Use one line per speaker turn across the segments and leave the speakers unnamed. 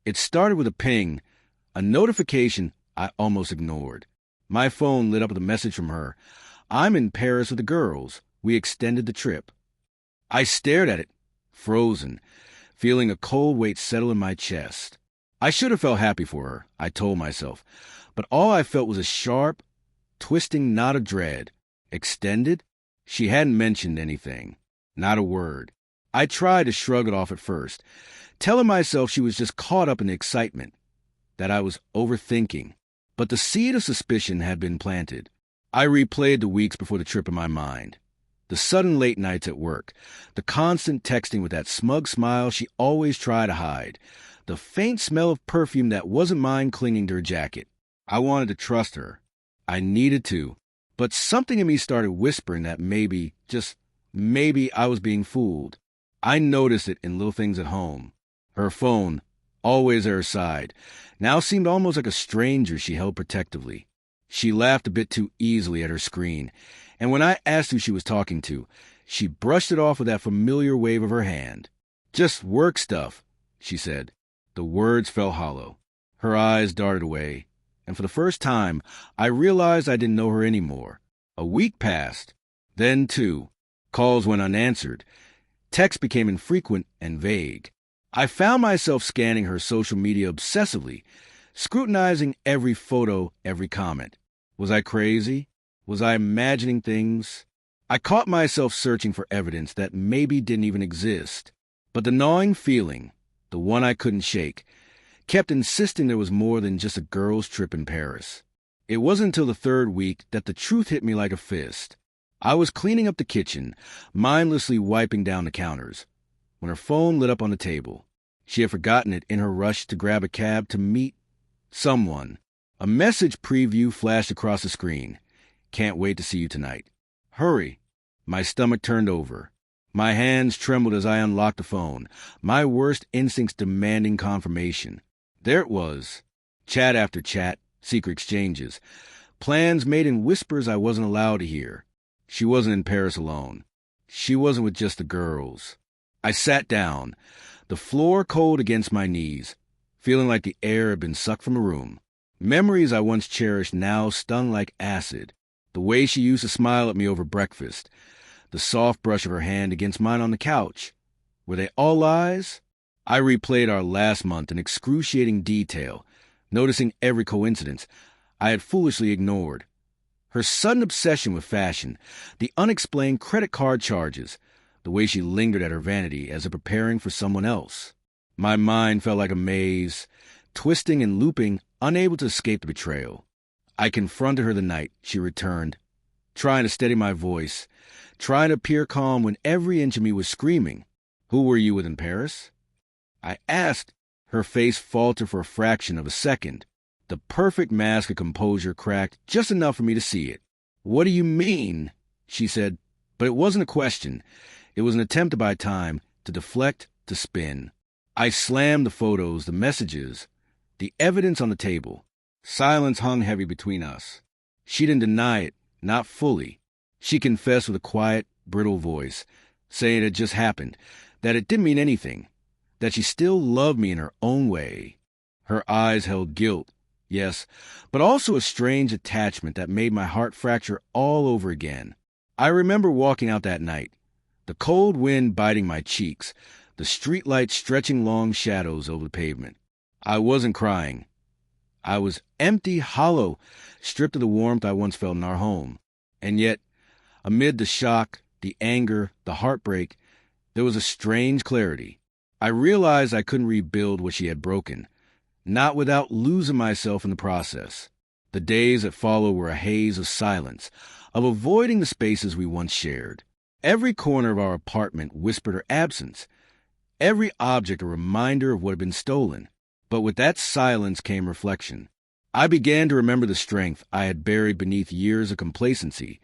It started with a ping, a notification I almost ignored. My phone lit up with a message from her. "I'm in Paris with the girls. We extended the trip." I stared at it, frozen, feeling a cold weight settle in my chest. I should have felt happy for her, I told myself, but all I felt was a sharp, twisting knot of dread. Extended? She hadn't mentioned anything. Not a word. I tried to shrug it off at first, telling myself she was just caught up in the excitement, that I was overthinking. But the seed of suspicion had been planted. I replayed the weeks before the trip in my mind. The sudden late nights at work, the constant texting with that smug smile she always tried to hide, the faint smell of perfume that wasn't mine clinging to her jacket. I wanted to trust her. I needed to. But something in me started whispering that maybe, just maybe, I was being fooled. I noticed it in little things at home. Her phone, always at her side, now seemed almost like a stranger she held protectively. She laughed a bit too easily at her screen, and when I asked who she was talking to, she brushed it off with that familiar wave of her hand. "Just work stuff," she said. The words fell hollow. Her eyes darted away, and for the first time, I realized I didn't know her anymore. A week passed. Then 2. Calls went unanswered. Texts became infrequent and vague. I found myself scanning her social media obsessively, scrutinizing every photo, every comment. Was I crazy? Was I imagining things? I caught myself searching for evidence that maybe didn't even exist. But the gnawing feeling, the one I couldn't shake, kept insisting there was more than just a girls' trip in Paris. It wasn't until the 3rd week that the truth hit me like a fist. I was cleaning up the kitchen, mindlessly wiping down the counters, when her phone lit up on the table. She had forgotten it in her rush to grab a cab to meet someone. A message preview flashed across the screen. "Can't wait to see you tonight. Hurry." My stomach turned over. My hands trembled as I unlocked the phone, my worst instincts demanding confirmation. There it was. Chat after chat, secret exchanges, plans made in whispers I wasn't allowed to hear. She wasn't in Paris alone. She wasn't with just the girls. I sat down, the floor cold against my knees, feeling like the air had been sucked from a room. Memories I once cherished now stung like acid. The way she used to smile at me over breakfast, the soft brush of her hand against mine on the couch. Were they all lies? I replayed our last month in excruciating detail, noticing every coincidence I had foolishly ignored. Her sudden obsession with fashion, the unexplained credit card charges, the way she lingered at her vanity as if preparing for someone else. My mind felt like a maze, twisting and looping, unable to escape the betrayal. I confronted her the night she returned, trying to steady my voice, trying to appear calm when every inch of me was screaming. "Who were you with in Paris?" I asked. Her face faltered for a fraction of a second. The perfect mask of composure cracked just enough for me to see it. "What do you mean?" she said, but it wasn't a question. It was an attempt to buy time, to deflect, to spin. I slammed the photos, the messages, the evidence on the table. Silence hung heavy between us. She didn't deny it, not fully. She confessed with a quiet, brittle voice, saying it had just happened, that it didn't mean anything, that she still loved me in her own way. Her eyes held guilt, yes, but also a strange attachment that made my heart fracture all over again. I remember walking out that night, the cold wind biting my cheeks, the streetlights stretching long shadows over the pavement. I wasn't crying. I was empty, hollow, stripped of the warmth I once felt in our home. And yet, amid the shock, the anger, the heartbreak, there was a strange clarity. I realized I couldn't rebuild what she had broken, not without losing myself in the process. The days that followed were a haze of silence, of avoiding the spaces we once shared. Every corner of our apartment whispered her absence, every object a reminder of what had been stolen. But with that silence came reflection. I began to remember the strength I had buried beneath years of complacency,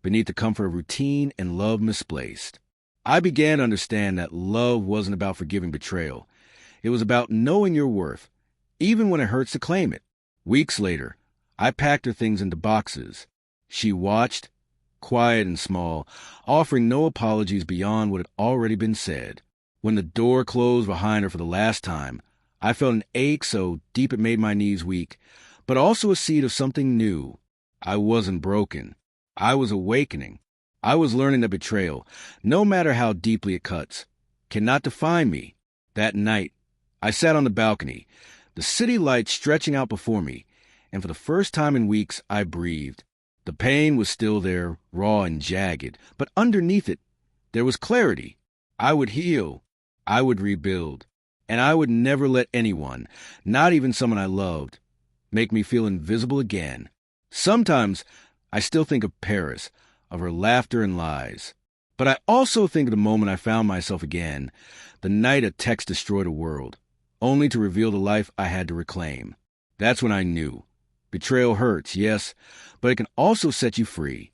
beneath the comfort of routine and love misplaced. I began to understand that love wasn't about forgiving betrayal. It was about knowing your worth, even when it hurts to claim it. Weeks later, I packed her things into boxes. She watched, quiet and small, offering no apologies beyond what had already been said. When the door closed behind her for the last time, I felt an ache so deep it made my knees weak, but also a seed of something new. I wasn't broken. I was awakening. I was learning that betrayal, no matter how deeply it cuts, cannot define me. That night, I sat on the balcony, the city lights stretching out before me, and for the first time in weeks, I breathed. The pain was still there, raw and jagged, but underneath it, there was clarity. I would heal. I would rebuild. And I would never let anyone, not even someone I loved, make me feel invisible again. Sometimes I still think of Paris, of her laughter and lies. But I also think of the moment I found myself again, the night a text destroyed a world, only to reveal the life I had to reclaim. That's when I knew. Betrayal hurts, yes, but it can also set you free.